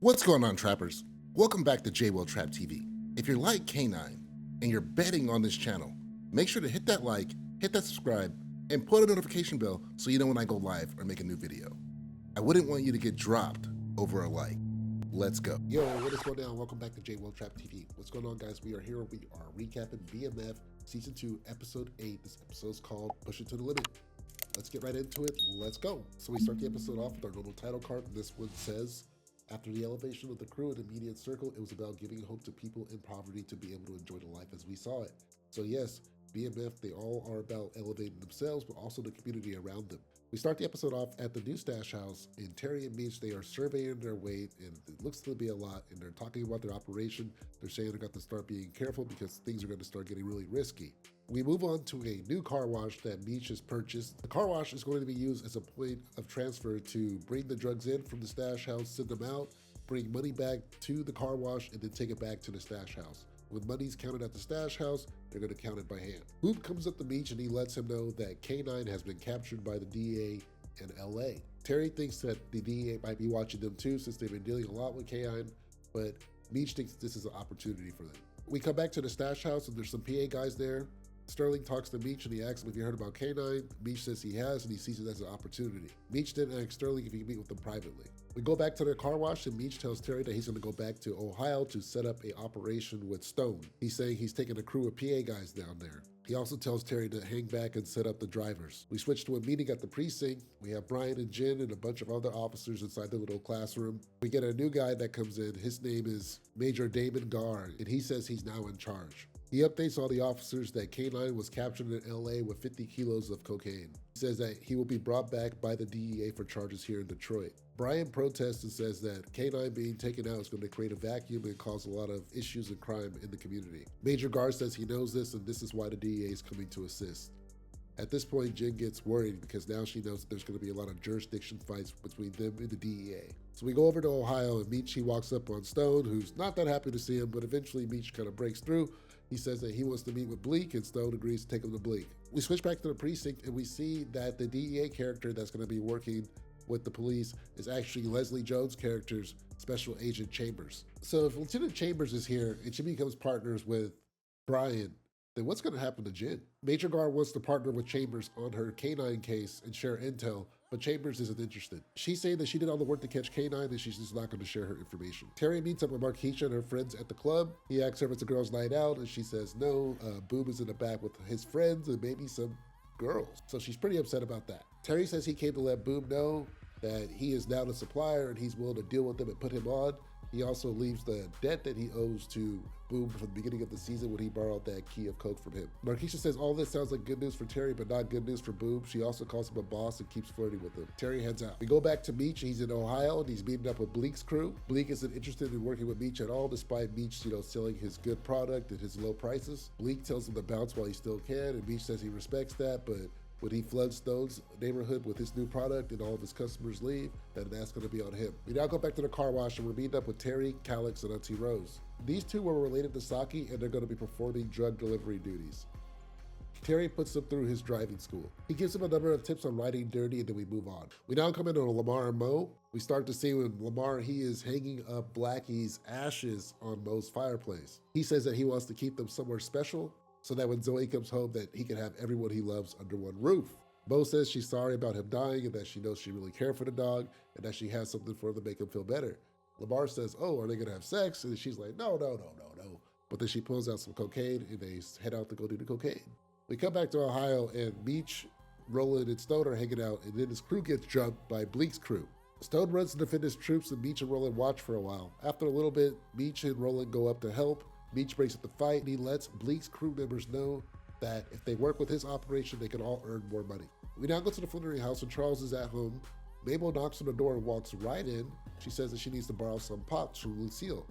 What's going on, trappers? Welcome back to JWell Trap TV. If you're like K9 and you're betting on this channel, make sure to hit that like, hit that subscribe, and put a notification bell so you know when I go live or make a new video. I wouldn't want you to get dropped over a like. Let's go. Yo, what is going on? Welcome back to JWell Trap TV. What's going on, guys? We are here. We are recapping BMF Season 2, Episode 8. This episode is called Push It to the Limit. Let's get right into it. Let's go. So we start the episode off with our little title card. This one says, after the elevation of the crew and immediate circle, it was about giving hope to people in poverty to be able to enjoy the life as we saw it. So yes, BMF, they all are about elevating themselves, but also the community around them. We start the episode off at the new stash house, and Terry and Meech, they are surveying their weight, and it looks to be a lot, and they're talking about their operation. They're saying they're going to start being careful because things are going to start getting really risky. We move on to a new car wash that Meech has purchased. The car wash is going to be used as a point of transfer to bring the drugs in from the stash house, send them out, bring money back to the car wash, and then take it back to the stash house. When money's counted at the stash house, they're going to count it by hand. Boop comes up to Meech and he lets him know that K9 has been captured by the DEA in LA. Terry thinks that the DEA might be watching them too, since they've been dealing a lot with K9, but Meech thinks this is an opportunity for them. We come back to the stash house and there's some PA guys there. Sterling talks to Meech and he asks him if he heard about K9. Meech says he has, and he sees it as an opportunity. Meech then asks Sterling if he can meet with them privately. We go back to the car wash and Meech tells Terry that he's going to go back to Ohio to set up a operation with Stone. He's saying he's taking a crew of PA guys down there. He also tells Terry to hang back and set up the drivers. We switch to a meeting at the precinct. We have Brian and Jen and a bunch of other officers inside the little classroom. We get a new guy that comes in. His name is Major Damon Garr, and he says he's now in charge. He updates all the officers that K9 was captured in LA with 50 kilos of cocaine. He says that he will be brought back by the DEA for charges here in Detroit. Brian protests and says that K9 being taken out is going to create a vacuum and cause a lot of issues and crime in the community. Major Garr says he knows this and this is why the DEA is coming to assist. At this point, Jen gets worried because now she knows that there's going to be a lot of jurisdiction fights between them and the DEA. So we go over to Ohio and Meech, he walks up on Stone, who's not that happy to see him, but eventually Meech kind of breaks through. He says that he wants to meet with Bleak, and Stone agrees to take him to Bleak. We switch back to the precinct and we see that the DEA character that's going to be working with the police is actually Leslie Jones' character's Special Agent Chambers. So if Lieutenant Chambers is here and she becomes partners with Brian, then what's going to happen to Jen? Major Garr wants to partner with Chambers on her K9 case and share intel, but Chambers isn't interested. She's saying that she did all the work to catch K9 and she's just not going to share her information. Terry meets up with Markeisha and her friends at the club. He asks her if it's a girls' night out and she says no. Boom is in the back with his friends and maybe some girls. So she's pretty upset about that. Terry says he came to let Boom know that he is now the supplier and he's willing to deal with him and put him on. He also leaves the debt that he owes to Boom from the beginning of the season when he borrowed that key of coke from him. Markeisha says all this sounds like good news for Terry, but not good news for Boom. She also calls him a boss and keeps flirting with him. Terry heads out. We go back to Meech. He's in Ohio and he's meeting up with Bleak's crew. Bleak isn't interested in working with Meech at all, despite Meech, selling his good product at his low prices. Bleak tells him to bounce while he still can, and Meech says he respects that, but when he floods Stone's neighborhood with his new product and all of his customers leave, then that's going to be on him. We now go back to the car wash and we're meeting up with Terry, Calix, and Auntie Rose. These two were related to Saki and they're going to be performing drug delivery duties. Terry puts him through his driving school. He gives him a number of tips on riding dirty and then we move on. We now come into Lamar and Mo. We start to see when Lamar, he is hanging up Blackie's ashes on Mo's fireplace. He says that he wants to keep them somewhere special, so that when Zoe comes home that he can have everyone he loves under one roof. Bo says she's sorry about him dying and that she knows she really cared for the dog and that she has something for him to make him feel better. Lamar says, oh, are they gonna have sex? And she's like, no. But then she pulls out some cocaine and they head out to go do the cocaine. We come back to Ohio and Meech, Roland, and Stone are hanging out and then his crew gets jumped by Bleak's crew. Stone runs to defend his troops and Meech and Roland watch for a while. After a little bit, Meech and Roland go up to help. Meech breaks up the fight and he lets Bleak's crew members know that if they work with his operation, they can all earn more money. We now go to the Flenory house and Charles is at home. Mabel knocks on the door and walks right in. She says that she needs to borrow some pots from Lucille.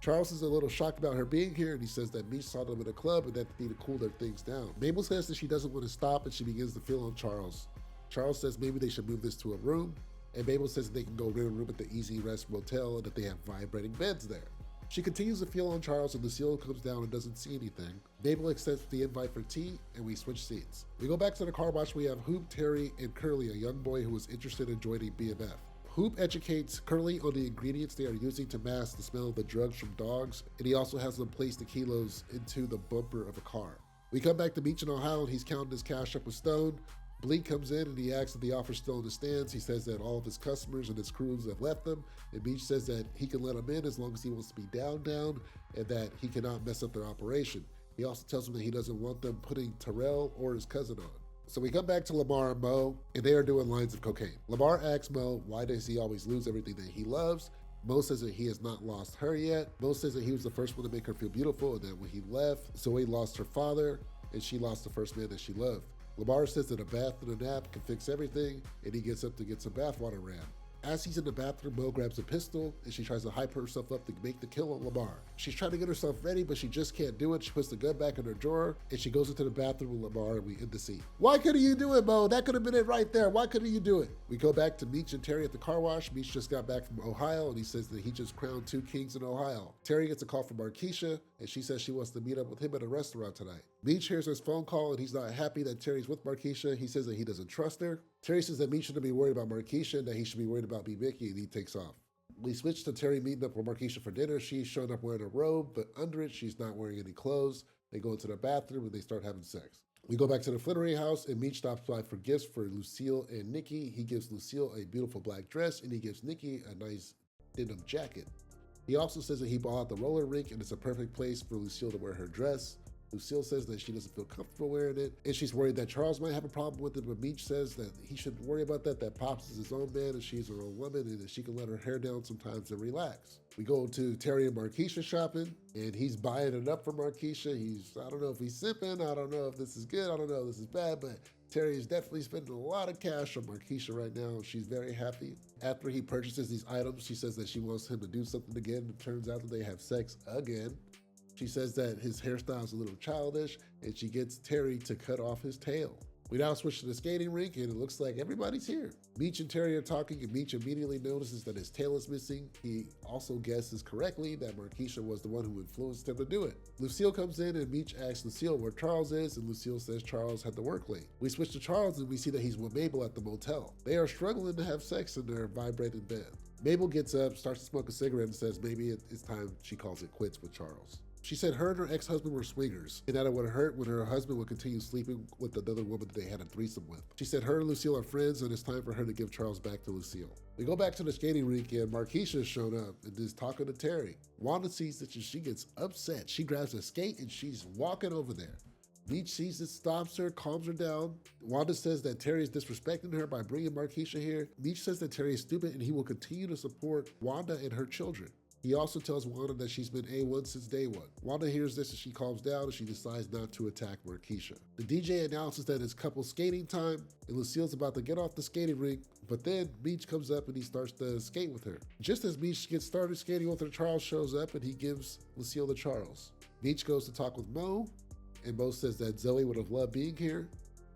Charles is a little shocked about her being here and he says that Meech saw them in a club and that they need to cool their things down. Mabel says that she doesn't want to stop and she begins to feel on Charles. Charles says maybe they should move this to a room, and Mabel says that they can go rent a room at the Easy Rest Motel and that they have vibrating beds there. She continues to feel on Charles and Lucille comes down and doesn't see anything. Mabel accepts the invite for tea and we switch seats. We go back to the car wash. We have Hoop, Terry, and Curly, a young boy who was interested in joining BMF. Hoop educates Curly on the ingredients they are using to mask the smell of the drugs from dogs, and he also has them place the kilos into the bumper of a car. We come back to Meech in Ohio, and he's counting his cash up with Stone. Bleak comes in and he asks if the offer's still in the stands. He says that all of his customers and his crews have left them, and Meech says that he can let them in as long as he wants to be down, and that he cannot mess up their operation. He also tells him that he doesn't want them putting Terrell or his cousin on. So we come back to Lamar and Mo, and they are doing lines of cocaine. Lamar asks Mo, why does he always lose everything that he loves? Mo says that he has not lost her yet. Mo says that he was the first one to make her feel beautiful, and that when he left, Zoe lost her father, and she lost the first man that she loved. Lamar says that a bath and a nap can fix everything, and he gets up to get some bathwater ran. As he's in the bathroom, Mo grabs a pistol, and she tries to hype herself up to make the kill on Lamar. She's trying to get herself ready, but she just can't do it. She puts the gun back in her drawer, and she goes into the bathroom with Lamar, and we end the scene. Why couldn't you do it, Mo? That could have been it right there. Why couldn't you do it? We go back to Meech and Terry at the car wash. Meech just got back from Ohio, and he says that he just crowned 2 kings in Ohio. Terry gets a call from Markeisha, and she says she wants to meet up with him at a restaurant tonight. Meech hears his phone call, and he's not happy that Terry's with Markeisha. He says that he doesn't trust her. Terry says that Meech shouldn't be worried about Markeisha, and that he should be worried about Mickey, and he takes off. We switch to Terry meeting up with Markeisha for dinner. She's showing up wearing a robe, but under it, she's not wearing any clothes. They go into the bathroom, and they start having sex. We go back to the Flenory house, and Meech stops by for gifts for Lucille and Nikki. He gives Lucille a beautiful black dress, and he gives Nikki a nice denim jacket. He also says that he bought out the roller rink, and it's a perfect place for Lucille to wear her dress. Lucille says that she doesn't feel comfortable wearing it, and she's worried that Charles might have a problem with it, but Meech says that he shouldn't worry about that Pops is his own man, and she's her own woman, and that she can let her hair down sometimes and relax. We go to Terry and Markeisha shopping, and he's buying it up for Markeisha. I don't know if he's simping, I don't know if this is good, I don't know if this is bad, but Terry is definitely spending a lot of cash on Markeisha right now. She's very happy. After he purchases these items, she says that she wants him to do something again. It turns out that they have sex again. She says that his hairstyle is a little childish, and she gets Terry to cut off his tail. We now switch to the skating rink, and it looks like everybody's here. Meech and Terry are talking, and Meech immediately notices that his tail is missing. He also guesses correctly that Markeisha was the one who influenced him to do it. Lucille comes in, and Meech asks Lucille where Charles is, and Lucille says Charles had to work late. We switch to Charles, and we see that he's with Mabel at the motel. They are struggling to have sex in their vibrating bed. Mabel gets up, starts to smoke a cigarette, and says maybe it's time she calls it quits with Charles. She said her and her ex-husband were swingers, and that it would hurt when her husband would continue sleeping with another woman that they had a threesome with. She said her and Lucille are friends, and it's time for her to give Charles back to Lucille. We go back to the skating rink, and Markeisha has shown up and is talking to Terry. Wanda sees this, and she gets upset. She grabs a skate, and she's walking over there. Meech sees it, stops her, calms her down. Wanda says that Terry is disrespecting her by bringing Markeisha here. Meech says that Terry is stupid, and he will continue to support Wanda and her children. He also tells Wanda that she's been A1 since day one. Wanda hears this and she calms down, and she decides not to attack Markeisha. The DJ announces that it's couple skating time, and Lucille's about to get off the skating rink, but then Meech comes up and he starts to skate with her. Just as Meech gets started skating with her, Charles shows up and he gives Lucille to Charles. Meech goes to talk with Mo, and Mo says that Zoe would have loved being here.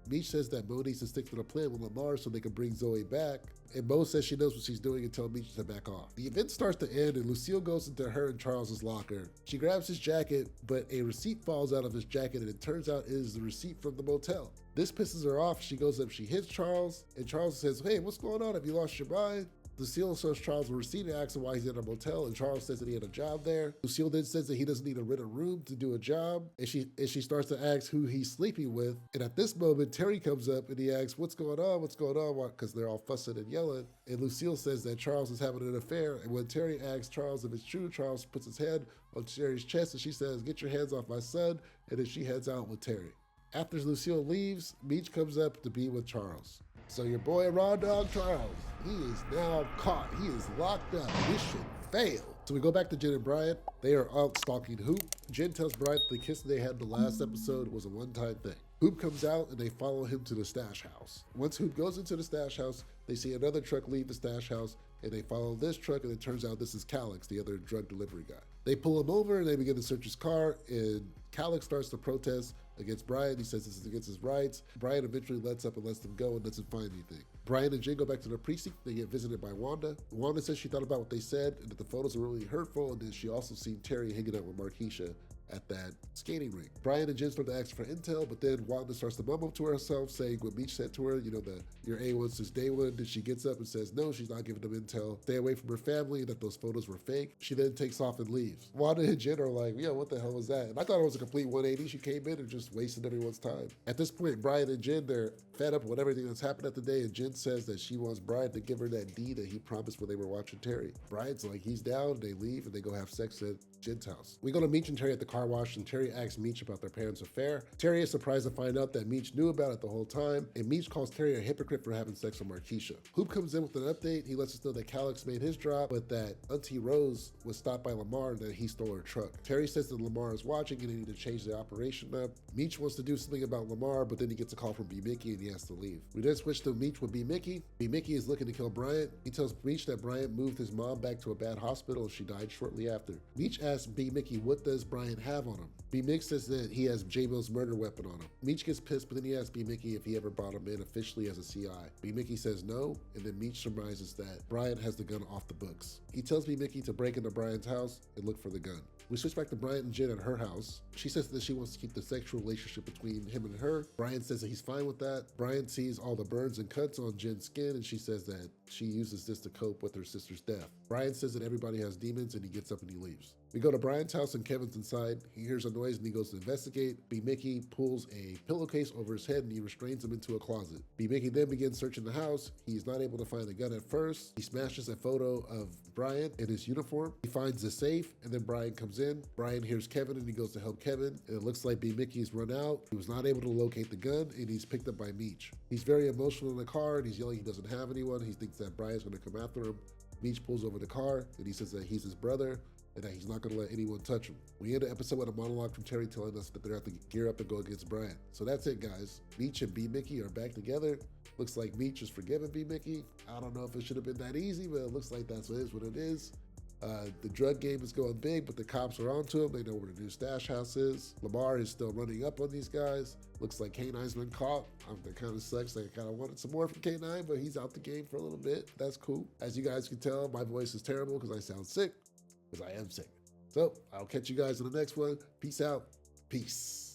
Meech says that Mo needs to stick to the plan with Lamar so they can bring Zoe back, and Mo says she knows what she's doing and tells Meech to back off. The event starts to end, and Lucille goes into her and Charles's locker. She grabs his jacket, but a receipt falls out of his jacket, and it turns out it is the receipt from the motel. This pisses her off. She goes up, she hits Charles, and Charles says, "Hey, what's going on? Have you lost your mind?" Lucille shows Charles a receipt and asks him why he's in a motel, and Charles says that he had a job there. Lucille then says that he doesn't need to rent a room to do a job, and she starts to ask who he's sleeping with. And at this moment, Terry comes up and he asks, what's going on? What's going on? Because they're all fussing and yelling. And Lucille says that Charles is having an affair. And when Terry asks Charles if it's true, Charles puts his head on Terry's chest and she says, "Get your hands off my son." And then she heads out with Terry. After Lucille leaves, Meech comes up to be with Charles. So your boy Raw Dog Charles, he is now caught. He is locked up. Mission failed. So we go back to Jen and Bryant. They are out stalking Hoop. Jen tells Bryant the kiss they had in the last episode was a one-time thing. Hoop comes out and they follow him to the stash house. Once Hoop goes into the stash house, they see another truck leave the stash house, and they follow this truck, and it turns out this is Calix, the other drug delivery guy. They pull him over and they begin to search his car, and Calix starts to protest against Brian. He says this is against his rights. Brian eventually lets up and lets them go and doesn't find anything. Brian and Jen go back to the precinct. They get visited by Wanda. Wanda says she thought about what they said and that the photos are really hurtful, and then she also seen Terry hanging out with Markeisha at that skating rink. Brian and Jen start to ask for intel, but then Wanda starts to mumble to herself, saying what Meech said to her, your A1 since day one. Then she gets up and says no, she's not giving them intel, stay away from her family, and that those photos were fake. She then takes off and leaves. Wanda and Jen are like, what the hell was that? And I thought it was a complete 180. She came in and just wasted everyone's time. At this point, Brian and Jen, they're fed up with everything that's happened at the day, and Jen says that she wants Brian to give her that D that he promised when they were watching Terry. Brian's like, he's down. They leave and they go have sex at Jen's house. We go to Meech and Terry at the car wash, and Terry asks Meech about their parents' affair. Terry is surprised to find out that Meech knew about it the whole time, and Meech calls Terry a hypocrite for having sex with Markeisha. Hoop comes in with an update. He lets us know that Calix made his drop, but that Auntie Rose was stopped by Lamar and that he stole her truck. Terry says that Lamar is watching and they need to change the operation up. Meech wants to do something about Lamar, but then he gets a call from B. Mickey and he has to leave. We then switch to Meech with B. Mickey. B. Mickey is looking to kill Bryant. He tells Meech that Bryant moved his mom back to a bad hospital and she died shortly after. Meech asks B. Mickey, what does Bryant have on him? B. Mickey says that he has J-Mill's murder weapon on him. Meech gets pissed, but then he asks B. Mickey if he ever brought him in officially as a CI. B. Mickey says no, and then Meech surmises that Bryant has the gun off the books. He tells B. Mickey to break into Bryant's house and look for the gun. We switch back to Bryant and Jen at her house. She says that she wants to keep the sexual relationship between him and her. Bryant says that he's fine with that. Bryant sees all the burns and cuts on Jen's skin, and she says that she uses this to cope with her sister's death. Bryant says that everybody has demons, and he gets up and he leaves. We go to Bryant's house and Kevin's inside. He hears a noise and he goes to investigate. B. Mickey pulls a pillowcase over his head and he restrains him into a closet. B. Mickey then begins searching the house. He's not able to find the gun at first. He smashes a photo of Bryant in his uniform. He finds the safe and then Bryant comes in. Bryant hears Kevin and he goes to help Kevin. And it looks like B. Mickey's run out. He was not able to locate the gun and he's picked up by Meech. He's very emotional in the car and he's yelling he doesn't have anyone. He thinks that Bryant's going to come after him. Meech pulls over the car and he says that he's his brother and that he's not going to let anyone touch him. We end the episode with a monologue from Terry telling us that they're going to have to gear up and go against Bryant. So that's it, guys. Meech and B. Mickey are back together. Looks like Meech is forgiving B. Mickey. I don't know if it should have been that easy, but it looks like that's what it is. The drug game is going big, but the cops are onto him. They know where the new stash house is. Lamar is still running up on these guys. Looks like K9's been caught. That kind of sucks. I kind of wanted some more from K9, but he's out the game for a little bit. That's cool. As you guys can tell, my voice is terrible because I sound sick, because I am sick. So I'll catch you guys in the next one. Peace out. Peace.